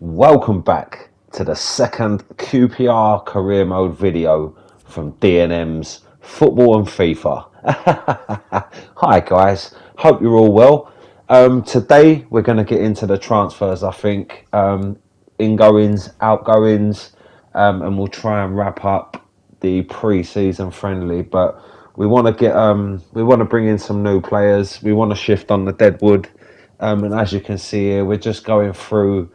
Welcome back to the second QPR career mode video from D&M's Football and FIFA. Hi guys, hope you're all well. Today we're going to get into the transfers, I think, ingoings, outgoings, and we'll try and wrap up the pre-season friendly. But we want to bring in some new players. We want to shift on the deadwood, and as you can see here, we're just going through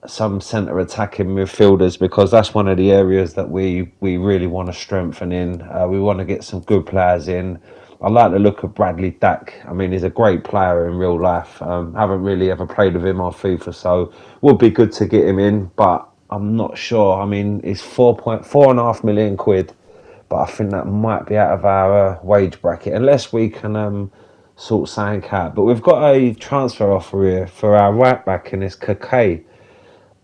some centre attacking midfielders because that's one of the areas that we really want to strengthen in. We want to get some good players in. I like the look of Bradley Dack. I mean, he's a great player in real life. Haven't really ever played with him on FIFA, so would be good to get him in. But I'm not sure. I mean, it's 4.5 million quid, but I think that might be out of our wage bracket unless we can sort something out. But we've got a transfer offer here for our right back, and it's Kake.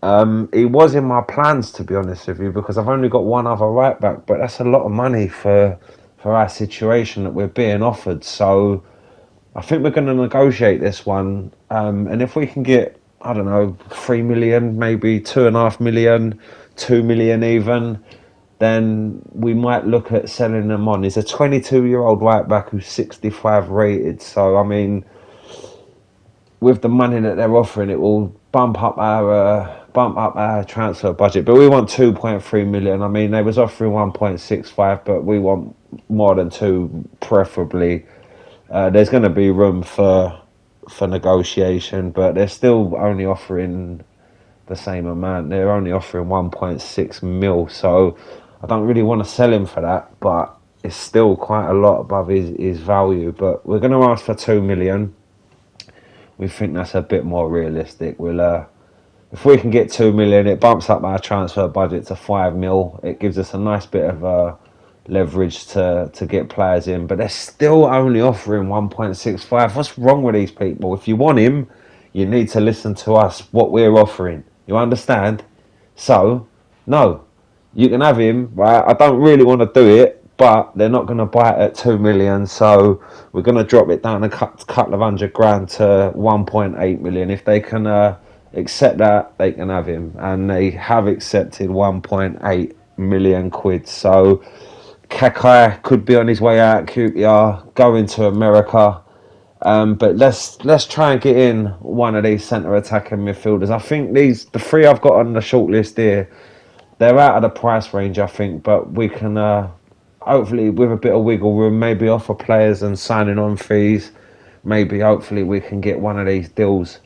It was in my plans, to be honest with you, because I've only got one other right back, but that's a lot of money for our situation that we're being offered. So I think we're going to negotiate this one, and if we can get, I don't know, 3 million, maybe 2.5 million, 2 million even, then we might look at selling them on. He's a 22-year-old right back who's 65 rated. So I mean, with the money that they're offering, it will bump up our transfer budget. But we want 2.3 million. I mean, they was offering 1.65, but we want more than 2, preferably. There's going to be room for negotiation, but they're still only offering the same amount. They're only offering 1.6 mil, so I don't really want to sell him for that, but it's still quite a lot above his value. But we're going to ask for 2 million. We think that's a bit more realistic. If we can get 2 million, it bumps up our transfer budget to 5 mil. It gives us a nice bit of leverage to get players in, but they're still only offering 1.65. What's wrong with these people? If you want him, you need to listen to us, what we're offering. You understand? So, no, you can have him, right? I don't really want to do it, but they're not going to buy it at 2 million, so we're going to drop it down a couple of $100,000 to 1.8 million. If they can accept that, they can have him, and they have accepted 1.8 million quid. So Kakai could be on his way out, QPR, going to America. But let's try and get in one of these centre attacking midfielders. I think the three I've got on the shortlist here, they're out of the price range, I think, but we can hopefully, with a bit of wiggle room, maybe offer players and signing on fees. Maybe, hopefully, we can get one of these deals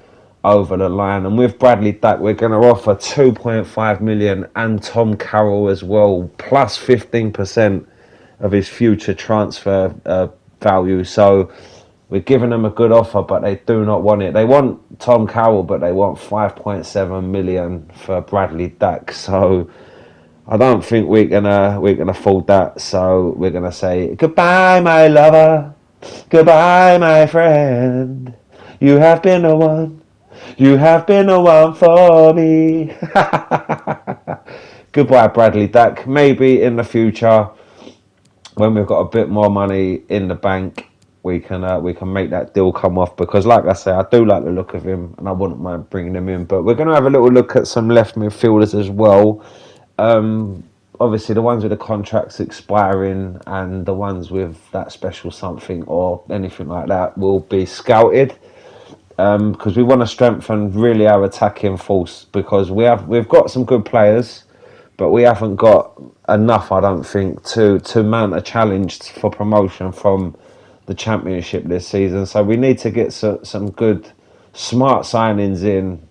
over the line. And with Bradley Dack, we're going to offer 2.5 million and Tom Carroll as well, plus 15% of his future transfer value. So we're giving them a good offer, but they do not want it. They want Tom Carroll, but they want 5.7 million for Bradley Dack. So I don't think we're gonna afford that. So we're gonna say goodbye, my lover, goodbye, my friend. You have been the one. You have been the one for me. Goodbye, Bradley Dack. Maybe in the future, when we've got a bit more money in the bank, we can make that deal come off. Because, like I say, I do like the look of him, and I wouldn't mind bringing him in. But we're going to have a little look at some left midfielders as well. Obviously, the ones with the contracts expiring and the ones with that special something or anything like that will be scouted. Because we want to strengthen really our attacking force, because we've got some good players, but we haven't got enough, I don't think, to mount a challenge for promotion from the Championship this season. So we need to get some good, smart signings in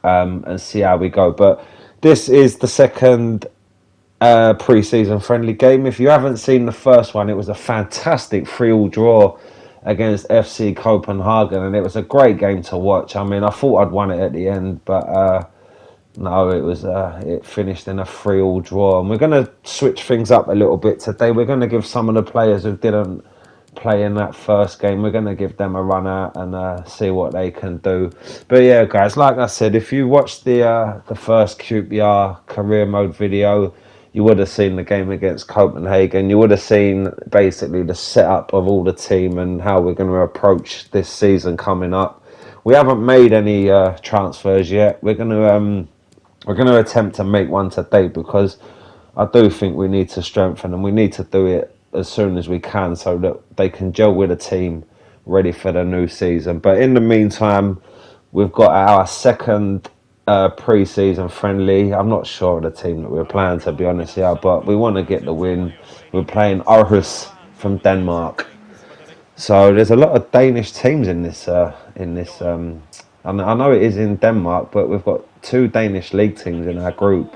and see how we go. But this is the second pre-season friendly game. If you haven't seen the first one, it was a fantastic 3-3 draw against FC Copenhagen, and it was a great game to watch. I mean, I thought I'd won it at the end, but no, it finished in a 3-3 draw. And we're going to switch things up a little bit today. We're going to give some of the players who didn't play in that first game, we're going to give them a run out and see what they can do. But yeah, guys, like I said, if you watched the first QPR career mode video, you would have seen the game against Copenhagen. You would have seen basically the setup of all the team and how we're going to approach this season coming up. We haven't made any transfers yet. We're gonna attempt to make one today because I do think we need to strengthen and we need to do it as soon as we can so that they can gel with the team ready for the new season. But in the meantime, we've got our second pre-season friendly. I'm not sure of the team that we're playing, to be honest, but we want to get the win. We're playing Aarhus from Denmark. So there's a lot of Danish teams in this. And I know it is in Denmark, but we've got 2 Danish league teams in our group.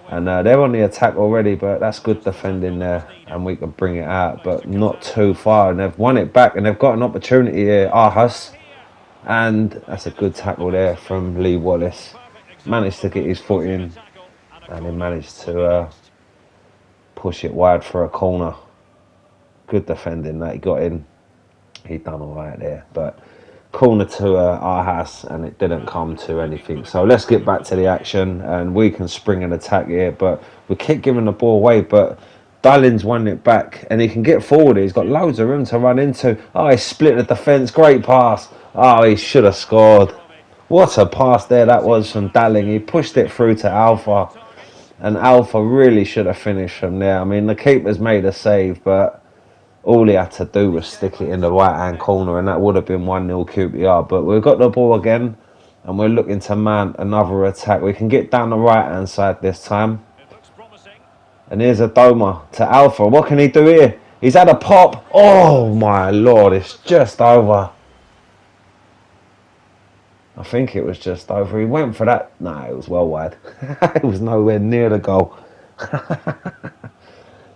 And they're on the attack already, but that's good defending there. And we can bring it out, but not too far. And they've won it back, and they've got an opportunity here, Aarhus. And that's a good tackle there from Lee Wallace. Managed to get his foot in, and he managed to push it wide for a corner. Good defending that he got in. He done all right there, but corner to Aarhus, and it didn't come to anything. So let's get back to the action, and we can spring an attack here, but we keep giving the ball away. But Dallin's won it back, and he can get forward. He's got loads of room to run into. Oh, he split the defence. Great pass. Oh, he should have scored. What a pass there that was from Dalling. He pushed it through to Alpha, and Alpha really should have finished from there. I mean, the keeper's made a save, but all he had to do was stick it in the right-hand corner, and that would have been 1-0 QPR. But we've got the ball again, and we're looking to mount another attack. We can get down the right-hand side this time. And here's a Doma to Alpha. What can he do here? He's had a pop. Oh, my Lord. It's just over. I think it was just over. He went for that. No, it was well wide. It was nowhere near the goal.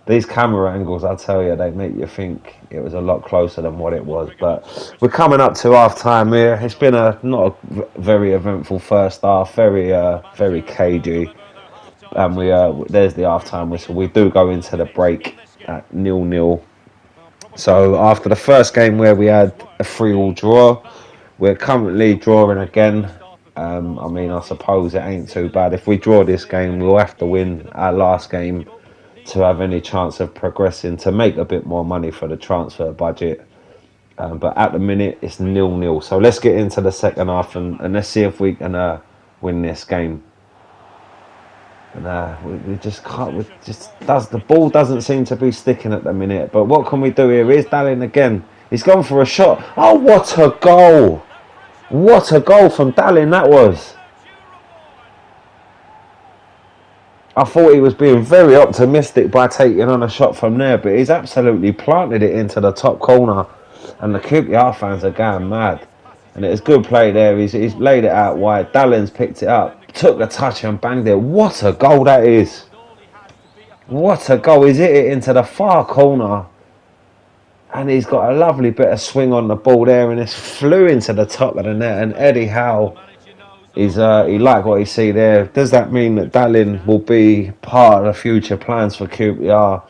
These camera angles, I tell you, they make you think it was a lot closer than what it was. But we're coming up to half time here. It's been not a very eventful first half, very cagey. And there's the half time whistle. We do go into the break at 0-0. So after the first game where we had a 3-3 draw, we're currently drawing again. I mean, I suppose it ain't too bad. If we draw this game, we'll have to win our last game to have any chance of progressing, to make a bit more money for the transfer budget. But at the minute, it's 0-0. So let's get into the second half and let's see if we can win this game. And we just can't. The ball doesn't seem to be sticking at the minute. But what can we do here? Here's Dallin again. He's gone for a shot. Oh, what a goal! What a goal from Dallin that was. I thought he was being very optimistic by taking on a shot from there, but he's absolutely planted it into the top corner, and the QPR fans are going mad. And it's good play there. He's laid it out wide. Dallin's picked it up, took a touch and banged it. What a goal that is! What a goal! He's hit it into the far corner, and he's got a lovely bit of swing on the ball there, and it's flew into the top of the net. And Eddie Howe, he liked what he see there. Does that mean that Dallin will be part of the future plans for QPR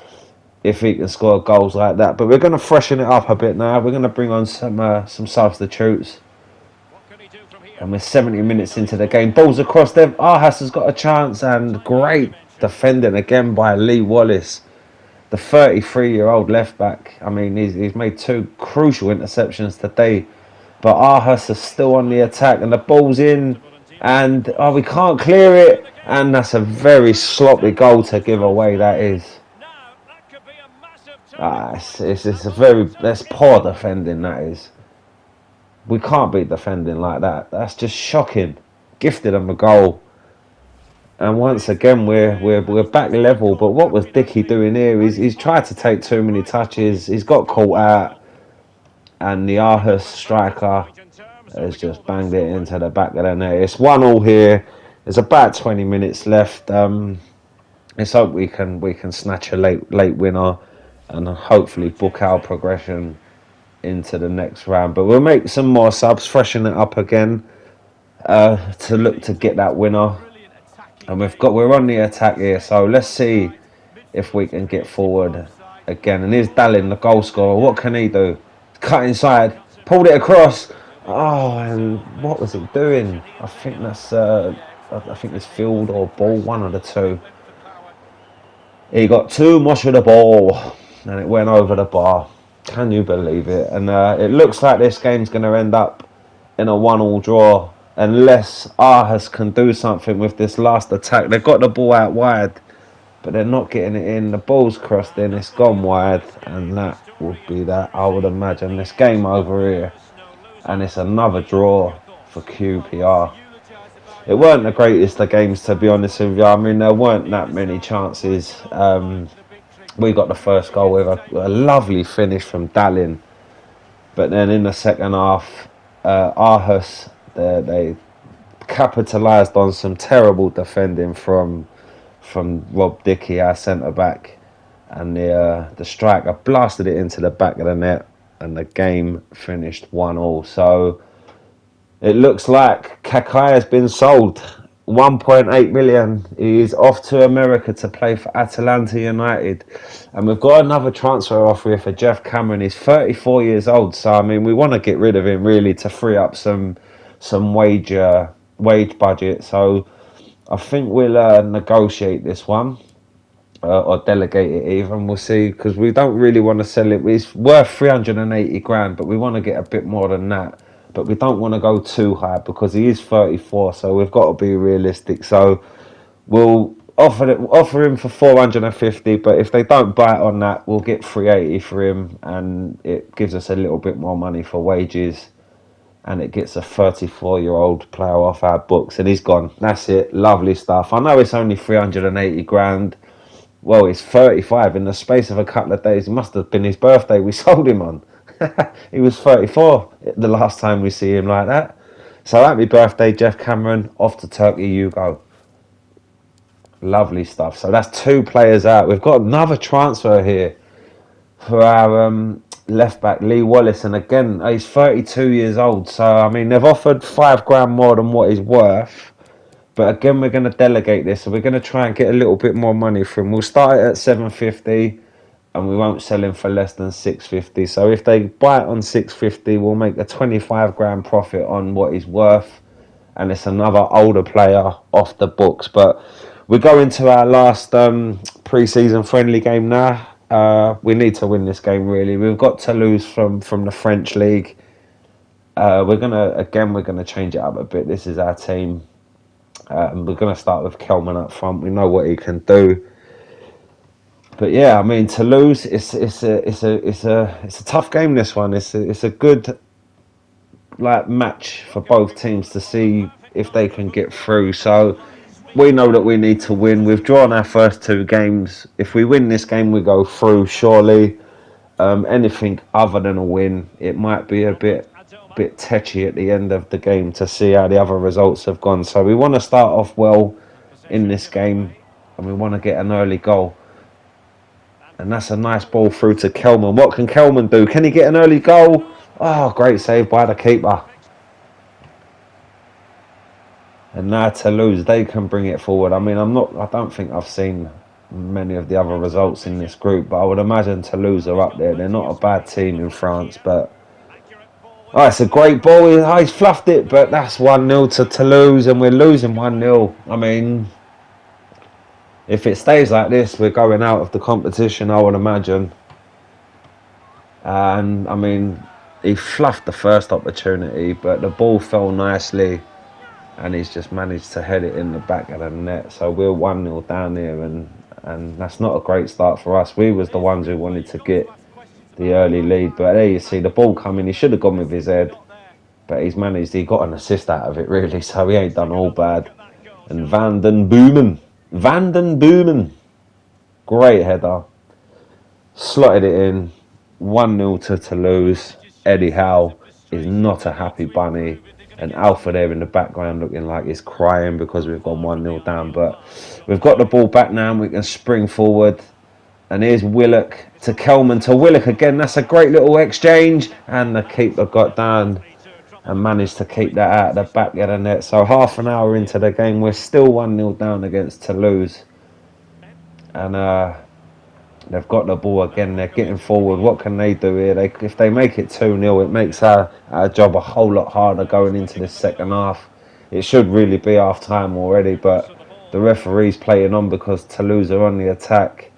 if he can score goals like that? But we're going to freshen it up a bit now. We're going to bring on some substitutes. And we're 70 minutes into the game. Balls across there. Aarhus has got a chance, and great defending again by Lee Wallace, the 33-year-old left back. I mean, he's made 2 crucial interceptions today. But Aarhus is still on the attack, and the ball's in, and we can't clear it, and that's a very sloppy goal to give away. That is. That's poor defending. That is. We can't be defending like that. That's just shocking. Gifted him a goal, and once again we're back level. But what was Dickey doing here? He's tried to take too many touches. He's got caught out, and the Aarhus striker has just banged it into the back of the net. It's 1-1 here. There's about 20 minutes left. Let's hope we can snatch a late winner and hopefully book our progression into the next round. But we'll make some more subs, freshen it up again to look to get that winner. And we're on the attack here, so let's see if we can get forward again. And here's Dallin, the goal scorer. What can he do? Cut inside, pulled it across. Oh, and what was it doing? I think it's field or ball, one of the two. He got too much of the ball, and it went over the bar. Can you believe it? And it looks like this game's going to end up in a 1-1 draw unless Aarhus can do something with this last attack. They've got the ball out wide, but they're not getting it in. The ball's crossed in, it's gone wide, and that would be that. I would imagine this game over here, and it's another draw for QPR. It weren't the greatest of games, to be honest with you. I mean, there weren't that many chances. We got the first goal with a lovely finish from Dallin, but then in the second half, Aarhus, they capitalised on some terrible defending from Rob Dickey, our centre back, and the striker blasted it into the back of the net, and the game finished 1-1. So it looks like Kakai has been sold. 1.8 million. He's off to America to play for Atalanta United, and we've got another transfer offer here for Jeff Cameron. He's 34 years old, so I mean we want to get rid of him really to free up some wage budget. So I think we'll negotiate this one, or delegate it even. We'll see, because we don't really want to sell it. It's worth 380 grand, but we want to get a bit more than that. But we don't want to go too high because he is 34, so we've got to be realistic. So we'll offer him for 450, but if they don't bite on that, we'll get 380 for him, and it gives us a little bit more money for wages, and it gets a 34-year-old player off our books, and he's gone. That's it. Lovely stuff. I know it's only 380 grand. Well, he's 35 in the space of a couple of days. It must have been his birthday we sold him on. He was 34 the last time we see him like that. So happy birthday, Jeff Cameron. Off to Turkey you go. Lovely stuff. So that's 2 players out. We've got another transfer here for our left back, Lee Wallace. And again, he's 32 years old. So, I mean, they've offered 5 grand more than what he's worth. But again, we're going to delegate this. So we're going to try and get a little bit more money for him. We'll start it at 750. And we won't sell him for less than 650. So if they buy it on 650, we'll make a 25 grand profit on what he's worth, and it's another older player off the books. But we go into our last pre-season friendly game now. We need to win this game really. We've got Toulouse from the French league. We're gonna change it up a bit. This is our team. We're gonna start with Kelman up front. We know what he can do. But yeah, I mean, Toulouse, it's a tough game. This one, it's a good match for both teams to see if they can get through. So we know that we need to win. We've drawn our first 2 games. If we win this game, we go through. Surely, anything other than a win, it might be a bit tetchy at the end of the game to see how the other results have gone. So we want to start off well in this game, and we want to get an early goal. And that's a nice ball through to Kelman. What can Kelman do? Can he get an early goal? Oh, great save by the keeper. And now Toulouse, they can bring it forward. I mean, I don't think I've seen many of the other results in this group, but I would imagine Toulouse are up there. They're not a bad team in France, but oh, it's a great ball. He's fluffed it, but that's 1-0 to Toulouse, and we're losing 1-0. I mean, if it stays like this, we're going out of the competition, I would imagine. And, I mean, he fluffed the first opportunity, but the ball fell nicely, and he's just managed to head it in the back of the net. So we're 1-0 down here, and that's not a great start for us. We was the ones who wanted to get the early lead. But there you see the ball coming. He should have gone with his head, but he got an assist out of it, really, so he ain't done all bad. And Van den Boomen, great header, slotted it in. 1-0 to Toulouse. Eddie Howe is not a happy bunny, and Alpha there in the background looking like he's crying because we've gone 1-0 down. But we've got the ball back now, and we can spring forward. And here's Willock to Kelman to Willock again. That's a great little exchange, and the keeper got down and managed to keep that out of the back of the net. So half an hour into the game, we're still 1-0 down against Toulouse. And they've got the ball again. They're getting forward. What can they do here? If they make it 2-0, it makes our job a whole lot harder going into the second half. It should really be half time already, but the referee's playing on because Toulouse are on the attack.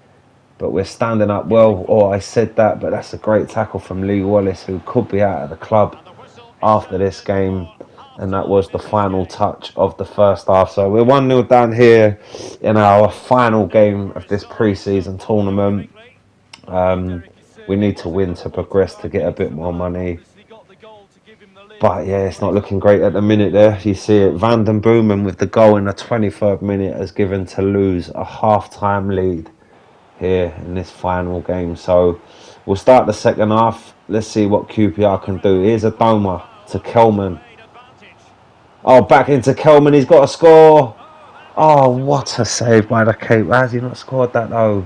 But we're standing up well. Oh, I said that, but that's a great tackle from Lee Wallace, who could be out of the club. after this game, and that was the final touch of the first half. So we're 1-0 down here in our final game of this pre-season tournament. We need to win to progress to get a bit more money. But yeah, it's not looking great at the minute there. You see it, Van den Boomen with the goal in the 23rd minute has given Toulouse a half-time lead here in this final game. So we'll start the second half. Let's see what QPR can do. Here's a Doma to Kelman. Oh, back into Kelman. He's got to score. Oh, what a save by the keeper. How has he not scored that though?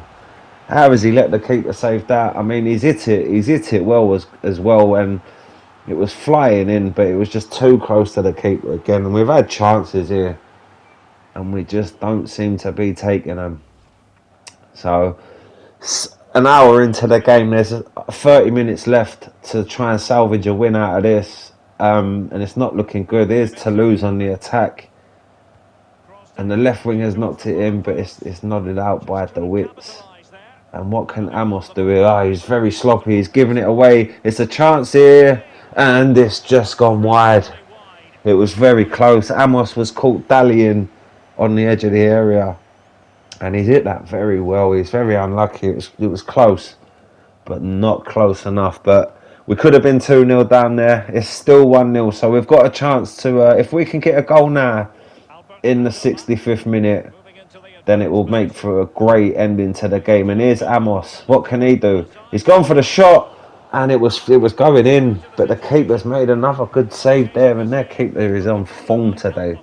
How has he let the keeper save that? I mean, he's hit it well as well, and it was flying in, but it was just too close to the keeper again. And we've had chances here, and we just don't seem to be taking them. So, an hour into the game, there's 30 minutes left to try and salvage a win out of this. And it's not looking good. Here's Toulouse on the attack. And the left wing has knocked it in, but it's nodded out by the Wits. And what can Amos do here? Oh, he's very sloppy. He's giving it away. It's a chance here. And it's just gone wide. It was very close. Amos was caught dallying on the edge of the area. And he's hit that very well. He's very unlucky. It was close, but not close enough. But we could have been 2-0 down there. It's still 1-0. So we've got a chance to, if we can get a goal now in the 65th minute, then it will make for a great ending to the game. And here's Amos. What can he do? He's gone for the shot, and it was going in. But the keeper's made another good save there, and their keeper is on form today.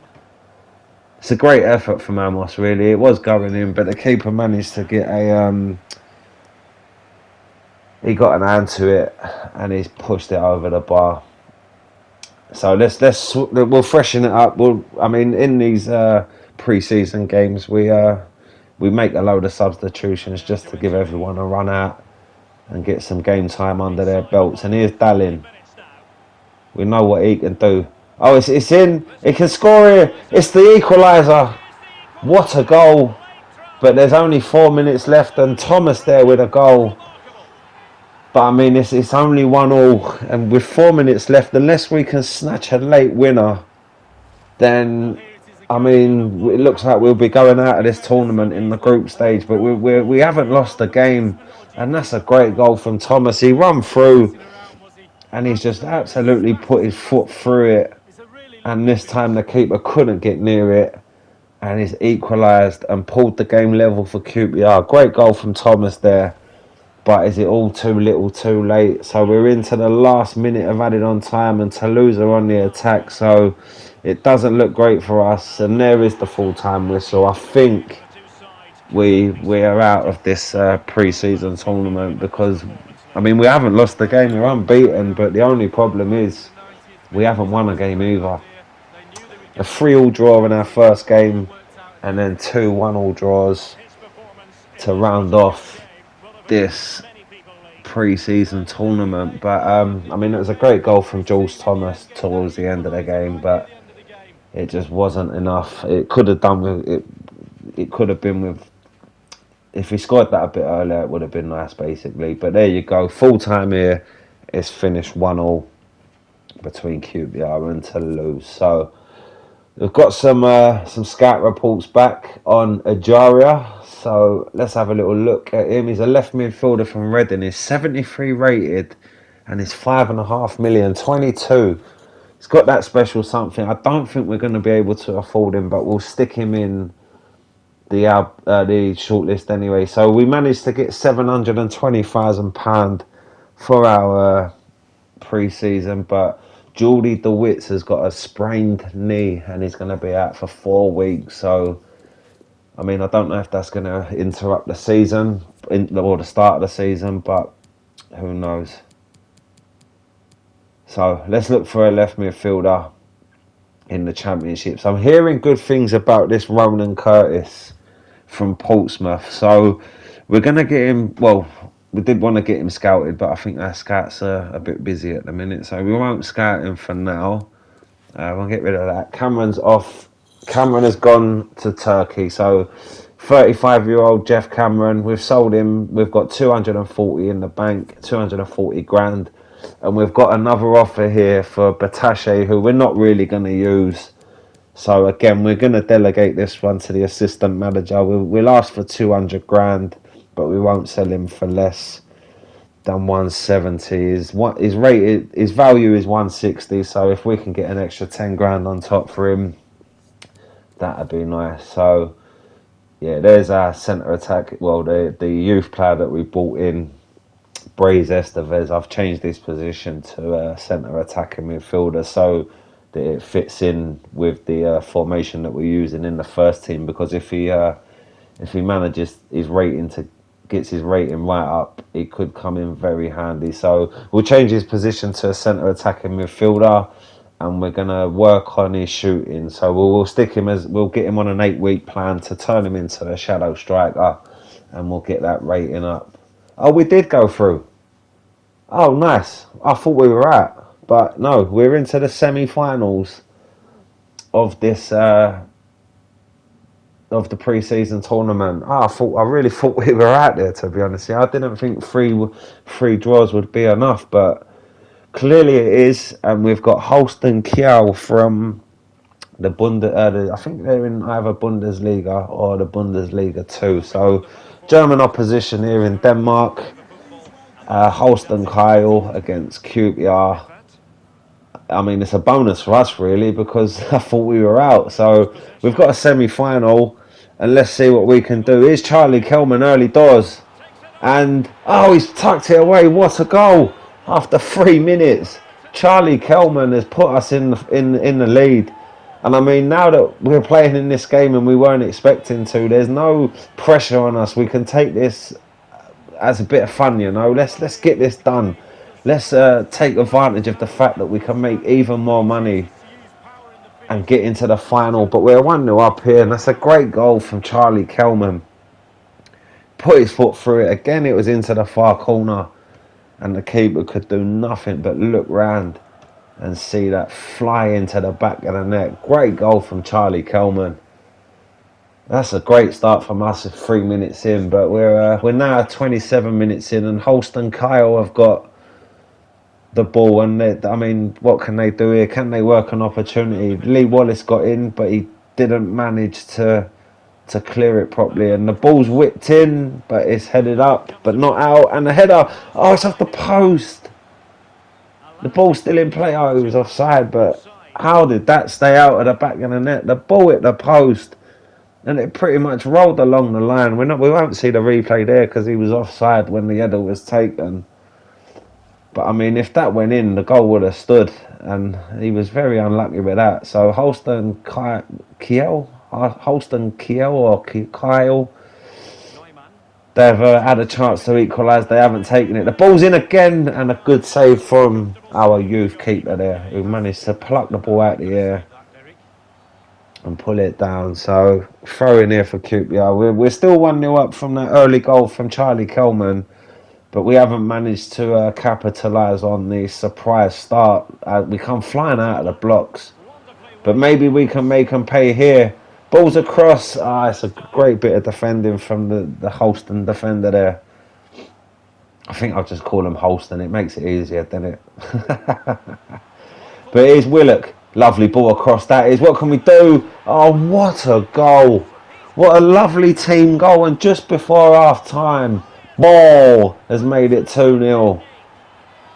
It's a great effort from Amos, really. It was going in, but the keeper managed to get he got an hand to it, and he's pushed it over the bar. So we'll freshen it up. In these pre-season games, we make a load of substitutions just to give everyone a run out and get some game time under their belts. And here's Dallin. We know what he can do. Oh, it's in. He can score here. It's the equaliser. What a goal. But there's only 4 minutes left, and Thomas there with a goal. But I mean, it's only 1-1, and with 4 minutes left, unless we can snatch a late winner, then I mean, it looks like we'll be going out of this tournament in the group stage. But we haven't lost a game, and that's a great goal from Thomas. He run through, and he's just absolutely put his foot through it. And this time the keeper couldn't get near it, and he's equalised and pulled the game level for QPR. Great goal from Thomas there. But is it all too little too late? So we're into the last minute of added on time, and Toulouse are on the attack. So it doesn't look great for us. And there is the full-time whistle. I think we are out of this pre-season tournament because, I mean, we haven't lost the game. We're unbeaten. But the only problem is we haven't won a game either. A 3-3 draw in our first game, and then 2 1-1 draws to round off this pre-season tournament. But I mean, it was a great goal from Jules Thomas towards the end of the game, but it just wasn't enough. It could have done with it. It could have been with, if he scored that a bit earlier, it would have been nice, basically. But there you go. Full time here. It's finished 1-1 between QPR and Toulouse. So we've got some scout reports back on Ajaria. So let's have a little look at him. He's a left midfielder from Reading. He's 73 rated, and he's 5.5 million, 22. He's got that special something. I don't think we're going to be able to afford him, but we'll stick him in the shortlist anyway. So we managed to get £720,000 for our pre-season, but Geordie DeWitts has got a sprained knee, and he's going to be out for 4 weeks. So I mean, I don't know if that's going to interrupt the season or the start of the season, but who knows. So let's look for a left midfielder in the Championships. I'm hearing good things about this Ronan Curtis from Portsmouth. So we're going to get him, well, we did want to get him scouted, but I think our scouts are a bit busy at the minute. So we won't scout him for now. We'll get rid of that. Cameron's off. Cameron has gone to Turkey, so 35-year-old Jeff Cameron, we've sold him. We've got 240 in the bank, 240 grand. And we've got another offer here for Batache, who we're not really going to use. So again, we're going to delegate this one to the assistant manager. We'll ask for 200 grand, but we won't sell him for less than 170. His rated, his value is 160. So if we can get an extra 10 grand on top for him, that'd be nice. So yeah, there's our centre attack. Well, the youth player that we bought in, Braze Estevez. I've changed his position to a centre attacking midfielder so that it fits in with the formation that we're using in the first team. Because if he manages his rating gets his rating right up, he could come in very handy. So we'll change his position to a centre attacking midfielder, and we're gonna work on his shooting. So we'll stick him we'll get him on an 8-week plan to turn him into a shadow striker, and we'll get that rating up. Oh, we did go through. Oh, nice. I thought we were out, but no, we're into the semi-finals of this of the pre-season tournament. I really thought we were out there, to be honest. I didn't think three draws would be enough, but clearly it is. And we've got Holsten Kiel from the I think they're in either Bundesliga or the Bundesliga 2. So German opposition here in Denmark. Holsten Kyle against QPR. I mean, it's a bonus for us, really, because I thought we were out. So we've got a semi-final, and let's see what we can do. Here's Charlie Kelman early doors. And, he's tucked it away. What a goal. After 3 minutes, Charlie Kelman has put us in the lead. And I mean, now that we're playing in this game and we weren't expecting to, there's no pressure on us. We can take this as a bit of fun, you know. Let's get this done. Let's take advantage of the fact that we can make even more money and get into the final. But we're 1-0 up here, and that's a great goal from Charlie Kelman. Put his foot through it. Again, it was into the far corner, and the keeper could do nothing but look round and see that fly into the back of the net. Great goal from Charlie Kelman. That's a great start from us at 3 minutes in, but we're now 27 minutes in, and Holsten Kyle have got the ball, and I mean, what can they do here? Can they work an opportunity? Lee Wallace got in, but he didn't manage to clear it properly, and the ball's whipped in, but it's headed up, but not out, and the header, it's off the post. The ball's still in play. It was offside, but how did that stay out of the back of the net? The ball hit the post, and it pretty much rolled along the line. We won't see the replay there because he was offside when the header was taken. But I mean, if that went in, the goal would have stood, and he was very unlucky with that. So Holsten Kiel or Kyle, they've had a chance to equalise. They haven't taken it. The ball's in again, and a good save from our youth keeper there, who managed to pluck the ball out of the air and pull it down. So throw in here for QPR. We're still 1-0 up from that early goal from Charlie Kelman, but we haven't managed to capitalise on the surprise start. We come flying out of the blocks, but maybe we can make them pay here. Balls across. It's a great bit of defending from the Holsten defender there. I think I'll just call him Holsten. It makes it easier, doesn't it? But here's Willock. Lovely ball across that is. What can we do? Oh, what a goal. What a lovely team goal. And just before half time, Ball has made it 2-0.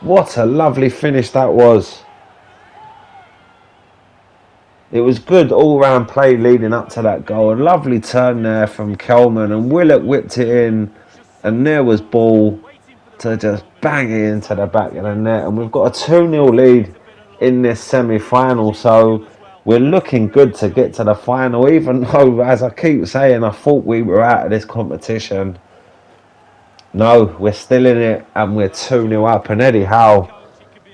What a lovely finish that was. It was good all-round play leading up to that goal. A lovely turn there from Kelman, and Willock whipped it in, and there was Ball to just bang it into the back of the net. And we've got a 2-0 lead in this semi-final, so we're looking good to get to the final, even though, as I keep saying, I thought we were out of this competition. No, we're still in it, and we're 2-0 up, and Eddie Howe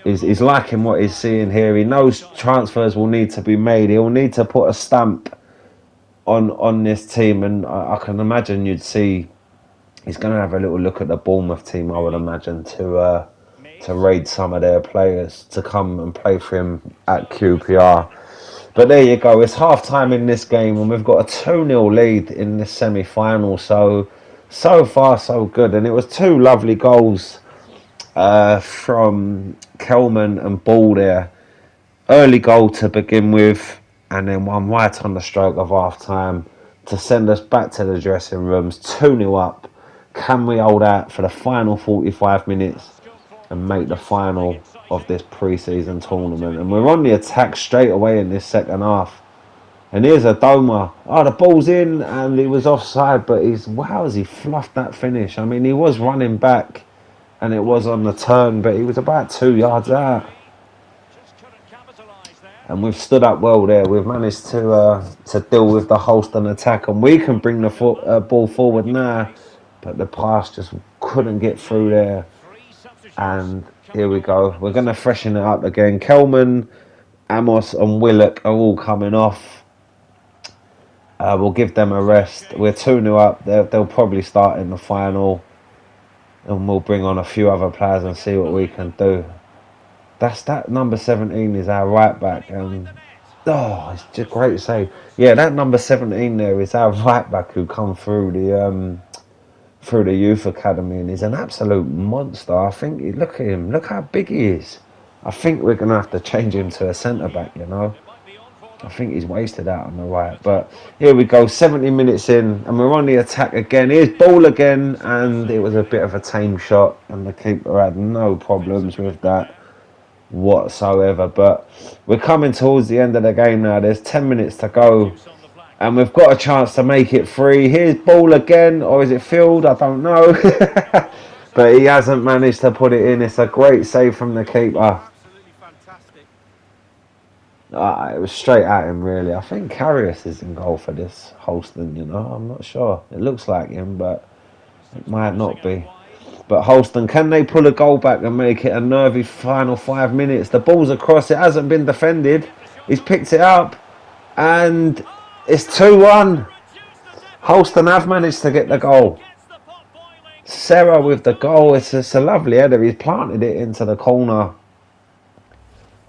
is liking what he's seeing here. He knows transfers will need to be made. He'll need to put a stamp on this team, and I can imagine you'd see he's going to have a little look at the Bournemouth team, I would imagine, to raid some of their players to come and play for him at QPR. But there you go. It's half-time in this game, and we've got a 2-0 lead in this semi-final. So far, so good. And it was two lovely goals from Kelman and Ball there. Early goal to begin with, and then one right on the stroke of half time to send us back to the dressing rooms. 2-0 up. Can we hold out for the final 45 minutes and make the final of this pre-season tournament? And we're on the attack straight away in this second half. And here's a Doma. Oh, the ball's in, and he was offside, but has he fluffed that finish? I mean, he was running back, and it was on the turn, but he was about 2 yards out. And we've stood up well there. We've managed to deal with the Holston attack, and we can bring the ball forward now. But the pass just couldn't get through there. And here we go. We're going to freshen it up again. Kelman, Amos and Willock are all coming off. We'll give them a rest. We're 2-0 up. They'll probably start in the final. And we'll bring on a few other players and see what we can do. That number 17 is our right back. It's just a great save. Yeah, that number 17 there is our right back who come through the youth academy, and he's an absolute monster. I think, look at him, look how big he is. I think we're going to have to change him to a centre back, you know. I think he's wasted out on the right. But here we go, 70 minutes in, and we're on the attack again. Here's Ball again, and it was a bit of a tame shot, and the keeper had no problems with that whatsoever. But we're coming towards the end of the game now. There's 10 minutes to go, and we've got a chance to make it 3. Here's Ball again, or is it Field? I don't know. But he hasn't managed to put it in. It's a great save from the keeper. It was straight at him, really. I think Karius is in goal for this Holston, you know. I'm not sure. It looks like him, but it might not be. But Holston, can they pull a goal back and make it a nervy final 5 minutes? The ball's across. It hasn't been defended. He's picked it up. And it's 2-1. Holston have managed to get the goal. Serra with the goal. It's a lovely header. He's planted it into the corner.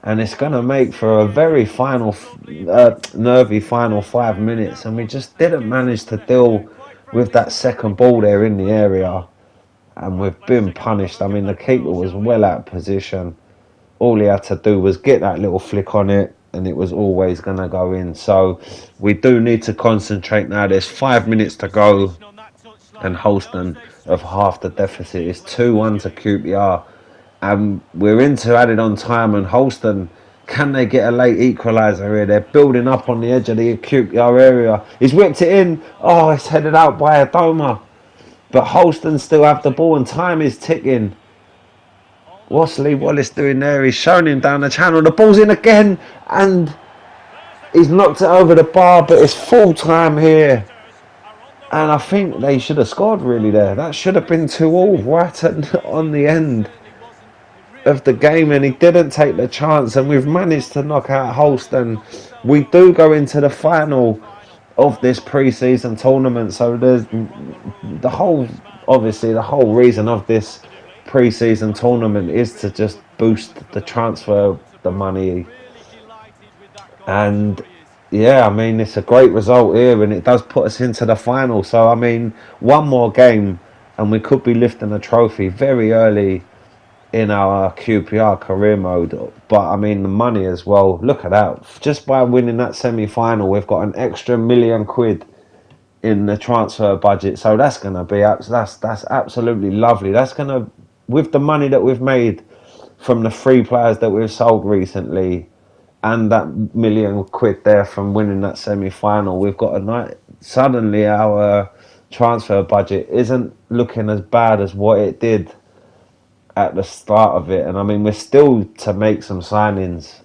And it's going to make for a very nervy final 5 minutes. And we just didn't manage to deal with that second ball there in the area. And we've been punished. I mean, the keeper was well out of position. All he had to do was get that little flick on it, and it was always going to go in. So we do need to concentrate now. There's 5 minutes to go, and Holston have half the deficit. It's 2-1 to QPR. And we're into added on time, and Holston, can they get a late equaliser here? They're building up on the edge of the QPR area. He's whipped it in. Oh, it's headed out by a Doma. But Holston still have the ball, and time is ticking. What's Lee Wallace doing there? He's showing him down the channel. The ball's in again, and he's knocked it over the bar, but it's full time here. And I think they should have scored really there. That should have been 2-2 right on the end of the game, and he didn't take the chance, and we've managed to knock out Holston. We do go into the final of this pre-season tournament, so there's the whole reason of this pre-season tournament is to just boost the transfer, the money, and yeah, I mean, it's a great result here, and it does put us into the final. So I mean, one more game and we could be lifting a trophy very early in our QPR career mode. But I mean, the money as well, look at that. Just by winning that semi-final, we've got an extra £1 million in the transfer budget. So that's going to be, that's absolutely lovely. That's going to, with the money that we've made from the 3 players that we've sold recently, and that £1 million there from winning that semi-final, we've got a night. Suddenly our transfer budget isn't looking as bad as what it did at the start of it. And I mean, we're still to make some signings.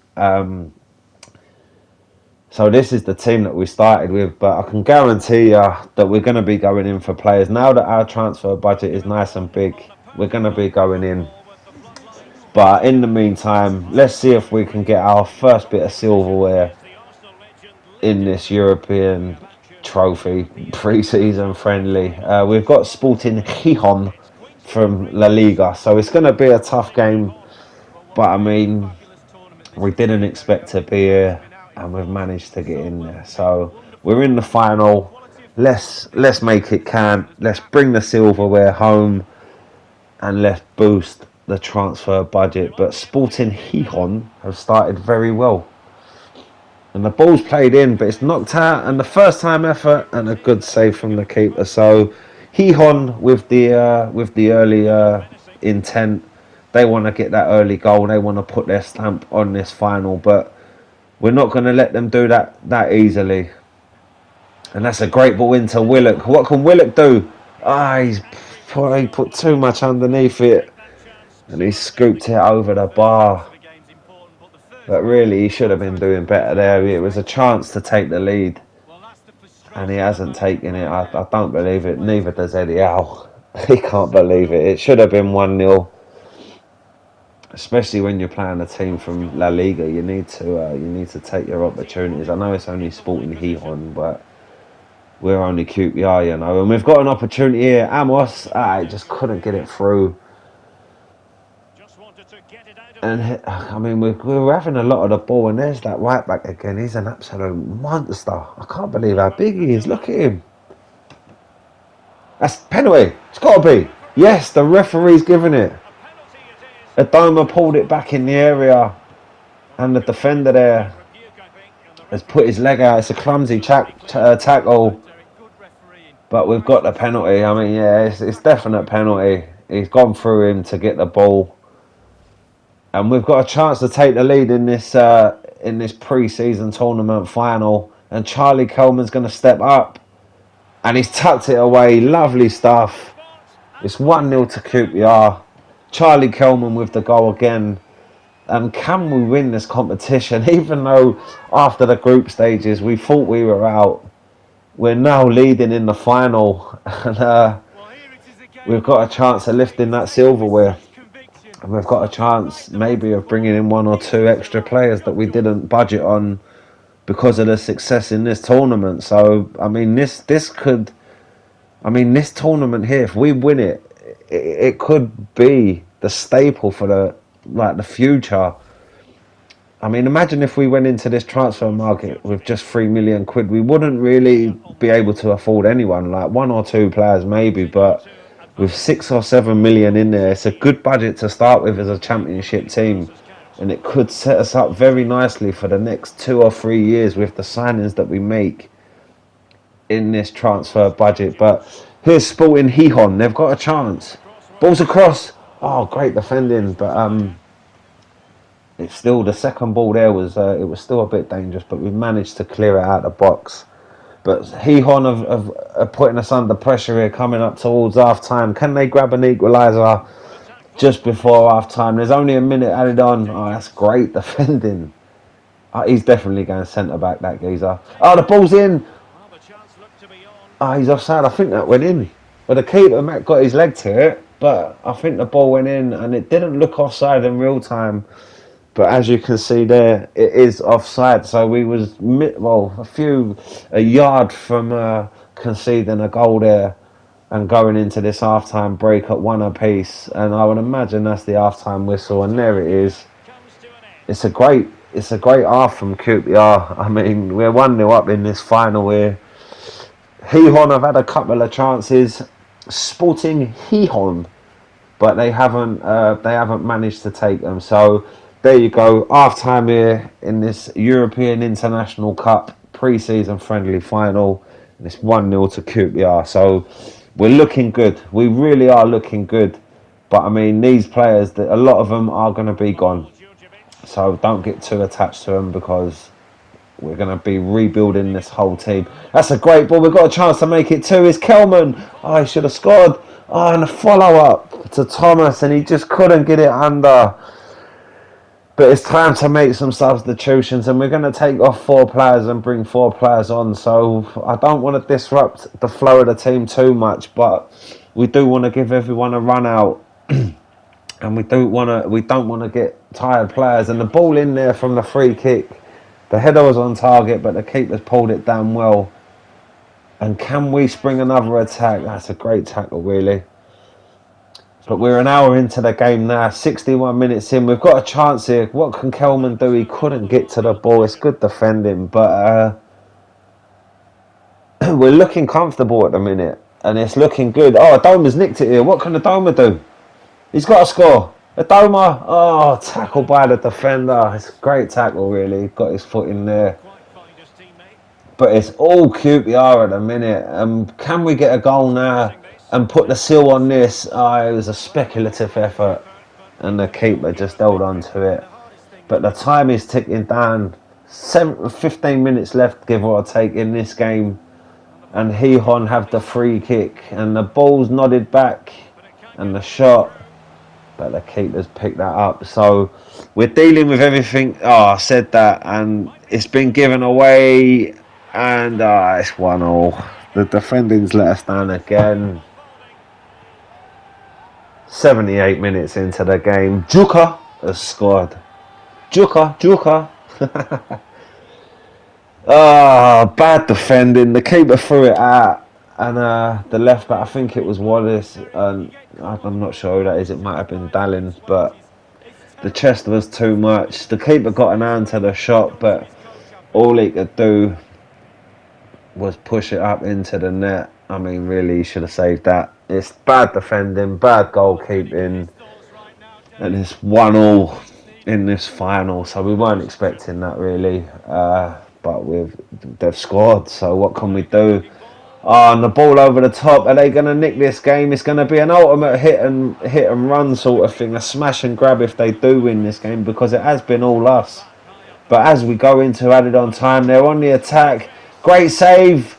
So this is the team that we started with, but I can guarantee you that we're going to be going in for players. Now that our transfer budget is nice and big, we're going to be going in. But in the meantime, let's see if we can get our first bit of silverware in this European trophy pre-season friendly. We've got Sporting Gijon from La Liga, so it's going to be a tough game. But I mean, we didn't expect to be here, and we've managed to get in there. So we're in the final. Let's make it count. Let's bring the silverware home, and let's boost the transfer budget, but Sporting Gijón have started very well. And the ball's played in, but it's knocked out, and the first time effort and a good save from the keeper. So Gijón with the early intent. They want to get that early goal. They want to put their stamp on this final, but we're not going to let them do that easily. And that's a great ball into Willock. What can Willock do? He put too much underneath it, and he scooped it over the bar. But really, he should have been doing better there. It was a chance to take the lead, and he hasn't taken it. I don't believe it. Neither does Eddie Howe. He can't believe it. It should have been 1-0. Especially when you're playing a team from La Liga, you need to take your opportunities. I know it's only Sporting Gijón, but we're only QPR, you know. And we've got an opportunity here. Amos, just couldn't get it through. And I mean, we're having a lot of the ball, and there's that right back again. He's an absolute monster. I can't believe how big he is. Look at him. That's penalty. It's got to be. Yes, the referee's given it. Adoma pulled it back in the area, and the defender there has put his leg out. It's a clumsy tackle, but we've got the penalty. I mean, yeah, it's definite penalty. He's gone through him to get the ball. And we've got a chance to take the lead in this pre-season tournament final. And Charlie Coleman's going to step up. And he's tucked it away. Lovely stuff. It's 1-0 to QPR. Charlie Coleman with the goal again. And can we win this competition? Even though after the group stages we thought we were out, we're now leading in the final. And we've got a chance of lifting that silverware. And we've got a chance maybe of bringing in 1 or 2 extra players that we didn't budget on because of the success in this tournament. So, I mean, this tournament here, if we win it, it could be the staple for the future. I mean, imagine if we went into this transfer market with just £3 million. We wouldn't really be able to afford anyone, like 1 or 2 players maybe, but with 6 or 7 million in there, it's a good budget to start with as a championship team, and it could set us up very nicely for the next 2 or 3 years with the signings that we make in this transfer budget. But here's Sporting Gijón. They've got a chance. Balls across. Oh, great defending, but it's still, the second ball there was it was still a bit dangerous, but we managed to clear it out of the box. But Gijón are putting us under pressure here, coming up towards half time. Can they grab an equaliser just before half time? There's only a minute added on. Oh, that's great defending. He's definitely going centre back, that geezer. Oh, the ball's in. Oh, he's offside. I think that went in. Well, the keeper, Matt, got his leg to it, but I think the ball went in, and it didn't look offside in real time. But as you can see there, it is offside. So we was a yard from conceding a goal there and going into this half-time break at 1 apiece. And I would imagine that's the half-time whistle. And there it is. It's a great half from QPR. I mean, we're 1-0 up in this final here. Gijón have had a couple of chances. Sporting Gijón, but they haven't managed to take them. So there you go, half time here in this European International Cup pre-season friendly final, and it's 1-0 to QPR. So we're looking good. We really are looking good. But I mean, these players, a lot of them are going to be gone. So don't get too attached to them, because we're going to be rebuilding this whole team. That's a great ball. We've got a chance to make it 2. It's Kelman. Oh, he should have scored. Oh, and a follow-up to Thomas, and he just couldn't get it under. But it's time to make some substitutions, and we're going to take off 4 players and bring 4 players on. So I don't want to disrupt the flow of the team too much, but we do want to give everyone a run out, and we don't want to get tired players. And the ball in there from the free kick, the header was on target, but the keeper's pulled it down well. And can we spring another attack? That's a great tackle, really. But we're an hour into the game now, 61 minutes in. We've got a chance here. What can Kelman do? He couldn't get to the ball. It's good defending, but we're looking comfortable at the minute, and it's looking good. Oh, Adoma's nicked it here. What can Adoma do? He's got to score. Adoma, oh, tackle by the defender. It's a great tackle, really. Got his foot in there. But it's all QPR at the minute. Can we get a goal now and put the seal on this? It was a speculative effort, and the keeper just held on to it. But the time is ticking down. 15 minutes left, give or take, in this game. And Hihon have the free kick. And the ball's nodded back. And the shot. But the keeper's picked that up. So we're dealing with everything. I said that. And it's been given away. And it's 1-1. The defending's let us down again. 78 minutes into the game. Juka has scored. Juka. Bad defending. The keeper threw it out, and the left back, I think it was Wallace, and I'm not sure who that is. It might have been Dallin, but the chest was too much. The keeper got an hand to the shot, but all he could do was push it up into the net. I mean, really, he should have saved that. It's bad defending, bad goalkeeping, and it's 1-1 in this final. So we weren't expecting that, really. But they've scored, so what can we do? And the ball over the top. Are they going to nick this game? It's going to be an ultimate hit and run sort of thing, a smash and grab if they do win this game, because it has been all us. But as we go into added on time, they're on the attack. Great save,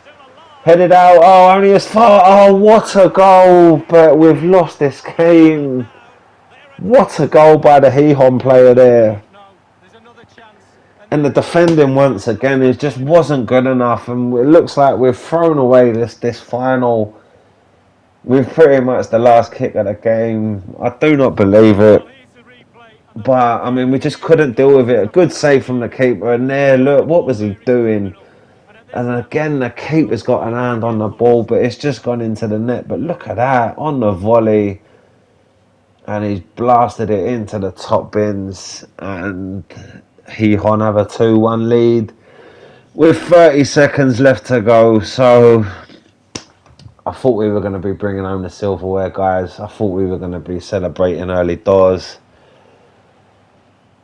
headed out. Oh, only as far. Oh, what a goal! But we've lost this game. What a goal by the Hihon player there. And the defending once again, it just wasn't good enough, and it looks like we've thrown away this final with pretty much the last kick of the game. I do not believe it, but I mean, we just couldn't deal with it. A good save from the keeper, and there, look, what was he doing? And again, the keeper's got an hand on the ball, but it's just gone into the net. But look at that, on the volley, and he's blasted it into the top bins, and Hihon have a 2-1 lead with 30 seconds left to go. So I thought we were going to be bringing home the silverware, guys. I thought we were going to be celebrating early doors,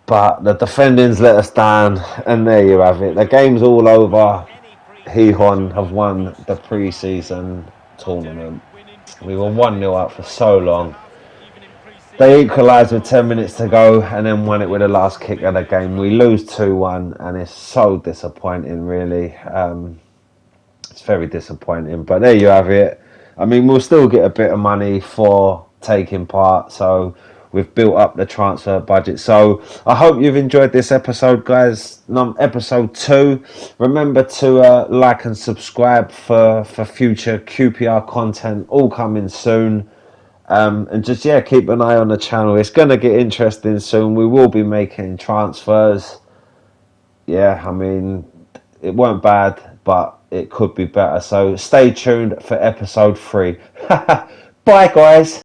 but the defending's let us down, and there you have it. The game's all over. Hihon have won the pre-season tournament. We were 1-0 up for so long. They equalised with 10 minutes to go and then won it with the last kick of the game. We lose 2-1, and it's so disappointing, really. It's very disappointing, but there you have it. I mean, we'll still get a bit of money for taking part, so we've built up the transfer budget. So I hope you've enjoyed this episode, guys. Episode 2. Remember to like and subscribe for future QPR content, all coming soon. And just, keep an eye on the channel. It's going to get interesting soon. We will be making transfers. I mean, it weren't bad, but it could be better. So stay tuned for episode 3. Bye, guys.